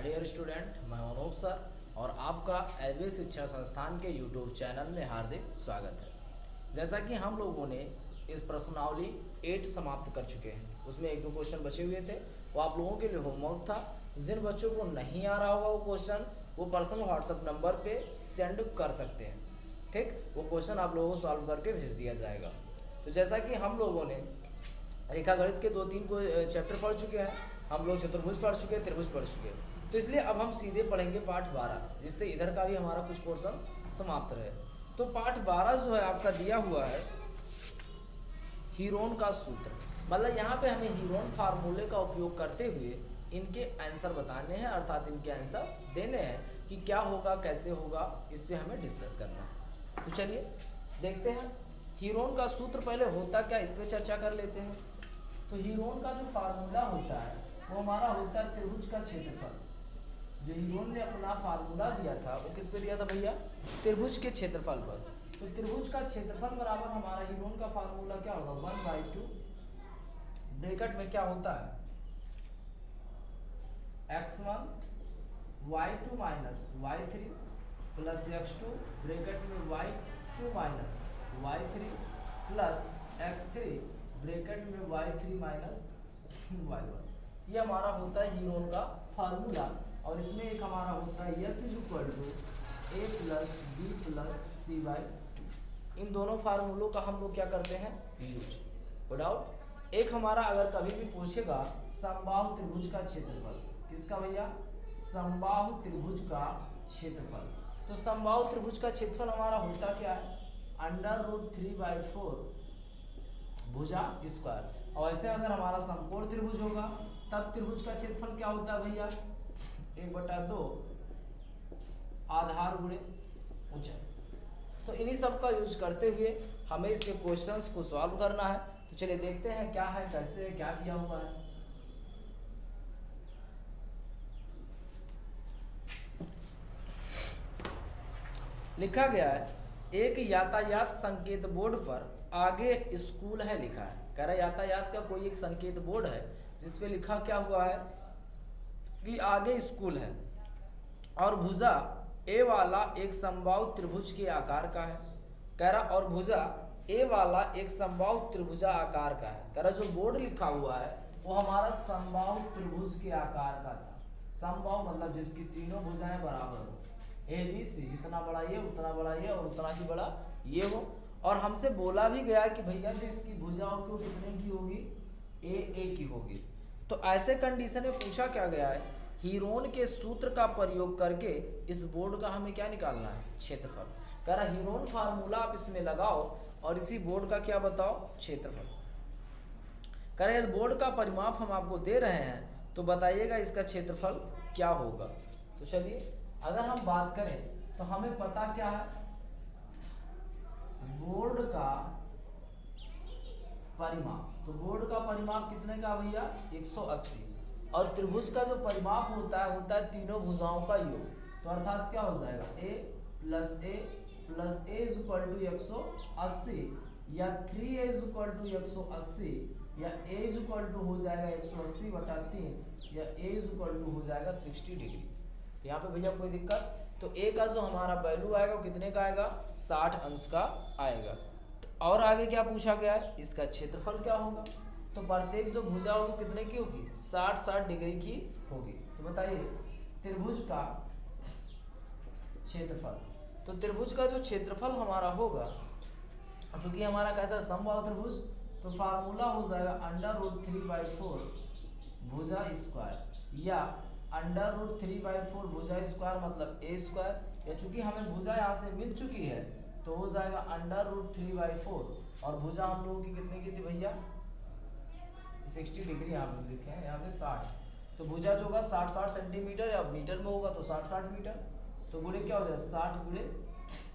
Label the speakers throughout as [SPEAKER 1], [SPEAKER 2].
[SPEAKER 1] My dear student, मैं Manoj sir और आपका एलबी शिक्षा संस्थान के यूट्यूब चैनल में हार्दिक स्वागत है। जैसा कि हम लोगों ने इस प्रश्नावली 8 समाप्त कर चुके हैं, उसमें एक दो क्वेश्चन बचे हुए थे, वो आप लोगों के लिए होमवर्क था। जिन बच्चों को नहीं आ रहा होगा वो क्वेश्चन, वो पर्सनल व्हाट्सएप नंबर पे सेंड कर सकते हैं। ठीक, वो क्वेश्चन आप लोगों को सॉल्व करके भेज दिया जाएगा। तो जैसा कि हम लोगों ने रेखा गणित के 2-3 को चैप्टर पढ़ चुके हैं, हम लोग चतुर्भुज पढ़ चुके हैं, त्रिभुज पढ़ चुके हैं। तो इसलिए अब हम सीधे पढ़ेंगे पाठ 12, जिससे इधर का भी हमारा कुछ पोर्शन समाप्त रहे। तो पाठ 12 जो है आपका दिया हुआ है हीरोन का सूत्र, मतलब यहाँ पे हमें हीरोन फार्मूले का उपयोग करते हुए इनके आंसर बताने हैं, अर्थात इनके आंसर देने हैं कि क्या होगा, कैसे होगा, इस पर हमें डिस्कस करना है। तो चलिए देखते हैं हीरोन का सूत्र पहले होता क्या, इस पर चर्चा कर लेते हैं। तो हीरोन का जो फार्मूला होता है वो हमारा होता है त्रिभुज का क्षेत्रफल। जो हीरोन ने अपना फार्मूला दिया था वो किस पे दिया था भैया? त्रिभुज के क्षेत्रफल पर। तो त्रिभुज का क्षेत्रफल बराबर हमारा हीरोन का फार्मूला क्या होगा? 1/2 ब्रैकेट में क्या होता है x1 y2 minus y3 plus x2 bracket में y2 minus y3 plus x3 bracket में y3 माइनस y1। ये हमारा होता है हीरोन का फार्मूला। और इसमें एक हमारा होता है s = a plus b plus c/2। इन दोनों फार्मूलों का हम लोग क्या करते हैं? यूज। No doubt. एक हमारा अगर कभी भी पूछेगा समबाहु त्रिभुज का क्षेत्रफल, किसका भैया? समबाहु त्रिभुज का क्षेत्रफल। तो समबाहु त्रिभुज का क्षेत्रफल हमारा होता क्या है? √3/4 भुजा स्क्वायर। और ऐसे अगर हमारा समकोण त्रिभुज होगा तब त्रिभुज का क्षेत्रफल क्या होता है भैया? 1/2 आधार गुणे ऊंचाई। तो इन्हीं सब का यूज करते हुए हमें इसके क्वेश्चंस को सॉल्व करना है। तो चलिए देखते हैं क्या है, कैसे है, क्या दिया हुआ है। लिखा गया है एक यातायात संकेत बोर्ड पर आगे स्कूल है लिखा है। कह रहा है यातायात का कोई एक संकेत बोर्ड है जिसपे लिखा क्या हुआ है कि आगे स्कूल है और भुजा ए वाला एक समबाहु त्रिभुज के आकार का है। कह रहा और भुजा ए वाला एक समबाहु त्रिभुजा आकार का है। कह रहा जो बोर्ड लिखा हुआ है वो हमारा समबाहु त्रिभुज के आकार का था। समबाहु मतलब जिसकी तीनों भुजाएं बराबर हो, ए बी सी, जितना बड़ा ये उतना बड़ा ये और उतना ही बड़ा ये हो। और हमसे बोला भी गया कि भैया जो इसकी भुजा होगी वो कितने की होगी? ए की होगी। तो ऐसे कंडीशन में पूछा क्या गया है, हीरोन के सूत्र का प्रयोग करके इस बोर्ड का हमें क्या निकालना है? क्षेत्रफल। कह रहा हीरोन फार्मूला आप इसमें लगाओ और इसी बोर्ड का क्या बताओ? क्षेत्रफल। कह रहे इस बोर्ड का परिमाप हम आपको दे रहे हैं तो बताइएगा इसका क्षेत्रफल क्या होगा। तो चलिए अगर हम बात करें तो हमें पता क्या है, बोर्ड का परिमाप। तो बोर्ड का परिमाप कितने का भैया? 180। और त्रिभुज का जो परिमाप होता है तीनों भुजाओं का योग। तो अर्थात क्या हो जाएगा? a plus a plus a = 180 या 3a = 180 या a हो जाएगा 180/3 या a हो जाएगा 60 डिग्री। यहाँ पे भैया कोई दिक्कत? तो a का जो हमारा वैल्यू आएगा वो कितने का आएगा? 60 अंश का आएगा। और आगे क्या पूछा गया है? इसका क्षेत्रफल क्या होगा? तो प्रत्येक जो भुजा होगी कितने की होगी? 60 डिग्री की होगी। तो बताइए त्रिभुज का क्षेत्रफल। तो त्रिभुज का जो क्षेत्रफल हमारा होगा, चूंकि हमारा कैसा समबाहु त्रिभुज, तो फार्मूला हो जाएगा √3/4 भुजा स्क्वायर या √3/4 भुजा स्क्वायर मतलब a स्क्वायर, या चूंकि हमें भुजा यहाँ से मिल चुकी है तो हो जाएगा √3/4 और भुजा हम लोगों की कितने की थी भैया? 60 डिग्री यहाँ पे लिखे हैं, यहाँ पे 60। तो भुजा जो होगा 60 सेंटीमीटर या मीटर में होगा तो 60 मीटर। तो गुणे क्या हो जाएगा? 60 ×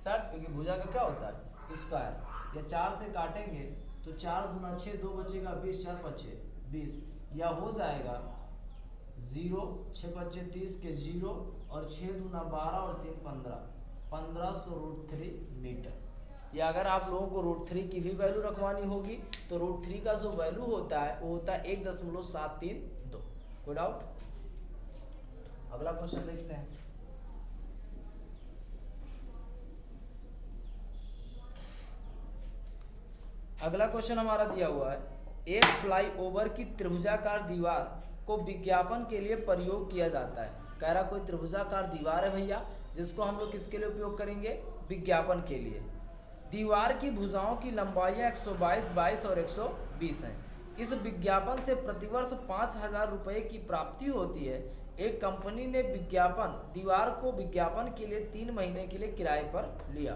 [SPEAKER 1] 60, क्योंकि भुजा का क्या होता है? स्क्वायर। या 4 से काटेंगे तो 4 × 6 2 बचेगा 20, 4 × 5 20, या हो जाएगा 0 6 × 5 30 के 0 और 6 × 2 12 और 3 15, 1500 √3 मीटर। या अगर आप लोगों को √3 की भी वैल्यू रखवानी होगी तो √3 का जो वैल्यू होता है वो होता है 1.732। कोई डाउट? अगला अगला क्वेश्चन देखते हैं। अगला क्वेश्चन हमारा दिया हुआ है, एक फ्लाईओवर की त्रिभुजाकार दीवार को विज्ञापन के लिए प्रयोग किया जाता है। कह रहा कोई त्रिभुजाकार दीवार है भैया, जिसको हम लोग किसके लिए उपयोग करेंगे, विज्ञापन के लिए। दीवार की भुजाओं की लंबाइयाँ 122, 22 और 120 हैं। इस विज्ञापन से प्रतिवर्ष 5,000 रुपये की प्राप्ति होती है। एक कंपनी ने दीवार को विज्ञापन के लिए 3 महीने के लिए किराए पर लिया,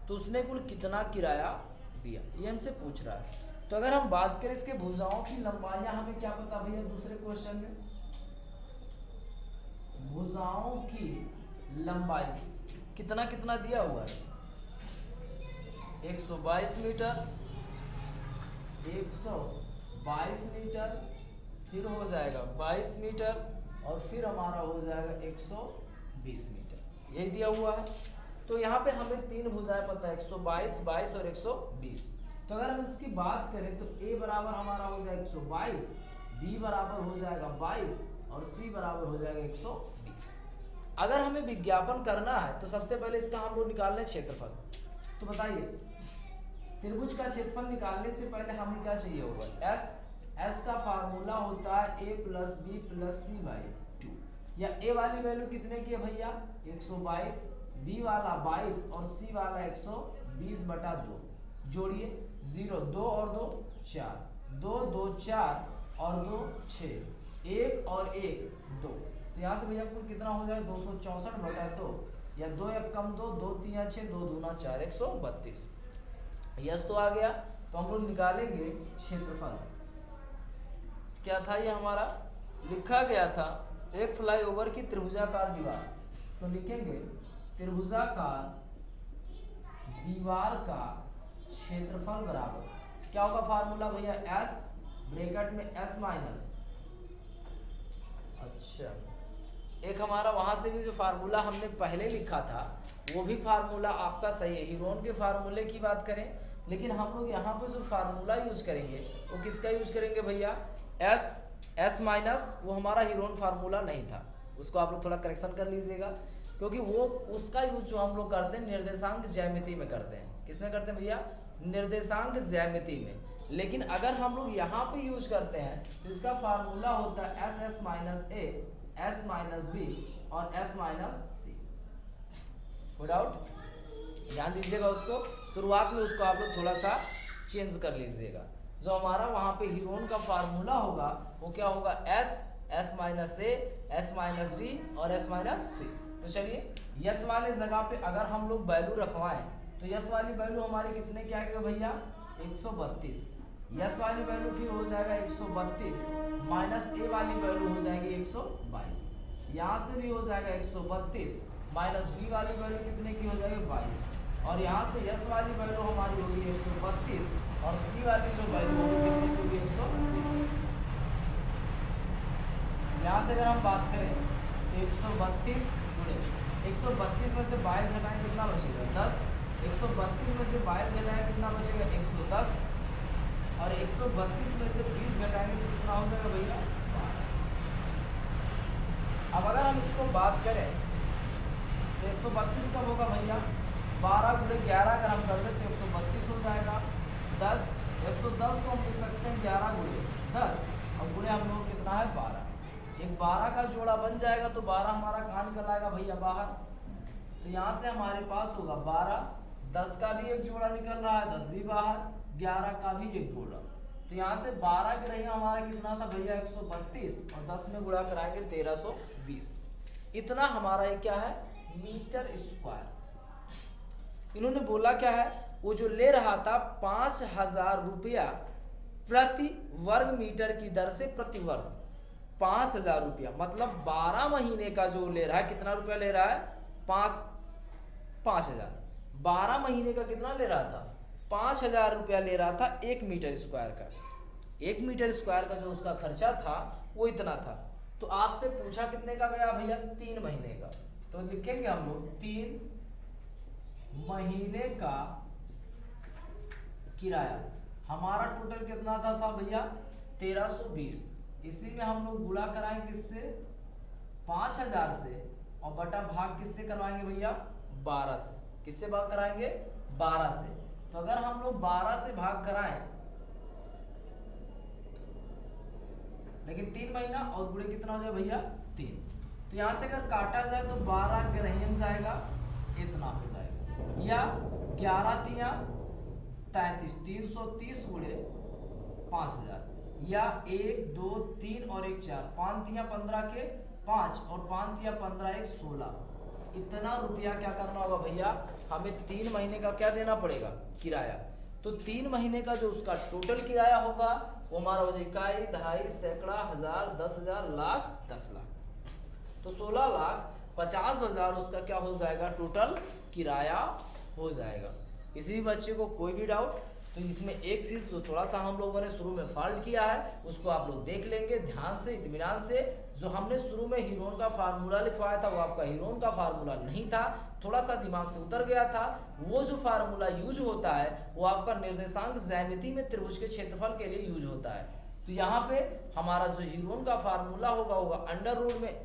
[SPEAKER 1] तो उसने कुल कितना किराया दिया, ये हमसे पूछ रहा है। तो अगर हम बात करें इसके भुजाओं की लंबाइयाँ, हमें क्या पता भैया दूसरे क्वेश्चन में, भुजाओं की लंबाई कितना कितना दिया हुआ है, 122 मीटर, 122 मीटर, फिर हो जाएगा 22 मीटर, और फिर हमारा हो जाएगा 120 मीटर, यही दिया हुआ है। तो यहाँ पे हमें 3 भुजाएं पता है, 122, 22 और 120। तो अगर हम इसकी बात करें तो A बराबर हमारा हो जाएगा 122, B बराबर हो जाएगा 22 और C बराबर हो जाएगा 120। अगर हमें विज्ञापन करना है तो सबसे पहले इसका हम लोग निकाल लें क्षेत्रफल। तो बताइए, त्रिभुज का क्षेत्रफल निकालने से पहले हमें क्या चाहिए होगा, S का फार्मूला होता है A plus B plus C by 2। या A वाली वैल्यू कितने की है भैया, 122, B वाला 22 और C वाला 120/2। जोड़िए, 0, 2 और 2 4, 2 2 4 और 2 6, 1 और 1 2। तो यहाँ से भैया कुल कितना हो जाए, 264/2, या 2 1 कम 2, 2 3 6, 2 दूना 4, 132। यस तो आ गया। तो हम लोग निकालेंगे क्षेत्रफल। क्या था ये हमारा, लिखा गया था एक फ्लाईओवर की त्रिभुजाकार दीवार, तो लिखेंगे त्रिभुजाकार दीवार का क्षेत्रफल बराबर क्या होगा, फार्मूला भैया S ब्रैकेट में S माइनस, अच्छा एक हमारा वहां से भी जो फार्मूला हमने पहले लिखा था वो भी फार्मूला आपका सही है, हीरोन के फार्मूले की बात करें, लेकिन हम लोग यहाँ पे जो फार्मूला यूज करेंगे वो किसका यूज करेंगे भैया, S माइनस, वो हमारा हीरोन फार्मूला नहीं था, उसको आप लोग थोड़ा करेक्शन कर लीजिएगा, क्योंकि वो उसका यूज जो हम लोग करते हैं निर्देशांक ज्यामिति में करते हैं। किसमें करते हैं भैया, निर्देशांक ज्यामिति में। लेकिन अगर हम लोग यहाँ पे यूज करते हैं तो इसका फार्मूला होता है S minus A, S minus B और S माइनस C। विदाउट ध्यान दीजिएगा उसको, शुरुआत में उसको आप लोग थोड़ा सा चेंज कर लीजिएगा। जो हमारा वहाँ पे हीरोन का फार्मूला होगा वो क्या होगा, S minus A, S minus B और S माइनस C। तो चलिए यस वाले जगह पे अगर हम लोग वैल्यू रखवाएं तो यस वाली वैल्यू हमारी कितने क्या आएगा भैया, 132। यस वाली वैल्यू फिर हो जाएगा 132 माइनस A वाली वैल्यू हो जाएगी 122। यहाँ से भी हो जाएगा 132 माइनस B वाली वैल्यू कितने की हो जाएगी 22। और यहाँ से यस वाली वैल्यू हमारी होगी 132 और C वाली जो वैल्यू होगी कितने की होगी 120। यहाँ से अगर हम बात करें तो 132 गुणे 132 में से 22 घटाएं कितना बचेगा 10, 132 में से 22 घटाएं कितना बचेगा 110, और 132 में से 20 घटाएंगे तो कितना हो जाएगा भैया 12। अब अगर हम इसको बात करें तो 132 कब होगा भैया, 12 गुणे 11 अगर हम कर दें तो 132 हो जाएगा। 10, 110 को हम लिख सकते हैं 11 गुणे 10 और गुणे हम लोग कितना है 12। एक 12 का जोड़ा बन जाएगा तो 12 हमारा कहाँ निकल आएगा भैया बाहर। तो यहाँ से हमारे पास होगा 12, 10 का भी एक जोड़ा निकल रहा है, 10 भी बाहर, 11 का भी एक जोड़ा। तो यहाँ से 12 के रही हमारा कितना था भैया 132 और 10 में गुणा कराएंगे 1320। इतना हमारा ये क्या है मीटर स्क्वायर। इन्होंने बोला क्या है, वो जो ले रहा था 5,000 रुपया प्रति वर्ग मीटर की दर से प्रति वर्ष। 5,000 रुपया मतलब 12 महीने का जो ले रहा है, कितना रुपया ले रहा है 5,000। 12 महीने का कितना ले रहा था 5,000 रुपया ले रहा था 1 मीटर स्क्वायर का। 1 मीटर स्क्वायर का जो उसका खर्चा था वो इतना था। तो आपसे पूछा कितने का गया भैया 3 महीने का, तो लिखेंगे हम लोग 3 महीने का किराया। हमारा टोटल कितना था भैया 1320। इसी में हम लोग गुणा कराएं किससे 5000 से और बटा भाग किससे करवाएंगे भैया 12 से। किससे भाग कराएंगे 12 से। तो अगर हम लोग 12 से भाग कराएं, लेकिन 3 महीना और गुणे कितना हो जाए भैया 3, तो यहां से अगर काटा जाए तो 12 ग्रहण जाएगा इतना हो जाएगा, या 11 तिया 33, 330 गुणे 5000, या 1 2 3 और 1 4, 5 तिया 15 के 5 और 5 तिया 15 1 16, इतना रुपया क्या करना होगा भैया हमें 3 महीने का क्या देना पड़ेगा किराया। तो 3 महीने का जो उसका टोटल किराया होगा वो हमारा हो जाए इकाई, दहाई, सैकड़ा, हजार, 10,000, लाख, 10 लाख। तो 16,50,000 उसका क्या हो जाएगा टोटल किराया हो जाएगा। किसी भी बच्चे को कोई भी डाउट तो इसमें एक चीज जो थोड़ा सा हम लोगों ने शुरू में फॉल्ट किया है उसको आप लोग देख लेंगे ध्यान से इत्मीनान से। जो हमने शुरू में हीरोन का फार्मूला लिखवाया था वो आपका हीरोन का फार्मूला नहीं था, थोड़ा सा दिमाग से उतर गया था। वो जो फार्मूला यूज होता है वो आपका निर्देशांक ज्यामिति में त्रिभुज के क्षेत्रफल के लिए यूज होता है। तो यहाँ पे हमारा जो हीरोन का फार्मूला होगा अंडर रूट में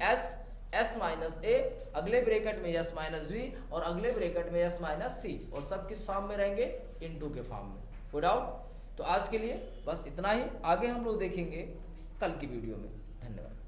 [SPEAKER 1] s माइनस ए, अगले ब्रैकेट में s माइनस वी और अगले ब्रैकेट में s माइनस सी, और सब किस फॉर्म में रहेंगे इनटू के फॉर्म में। कोई डाउट? तो आज के लिए बस इतना ही, आगे हम लोग देखेंगे कल की वीडियो में। धन्यवाद।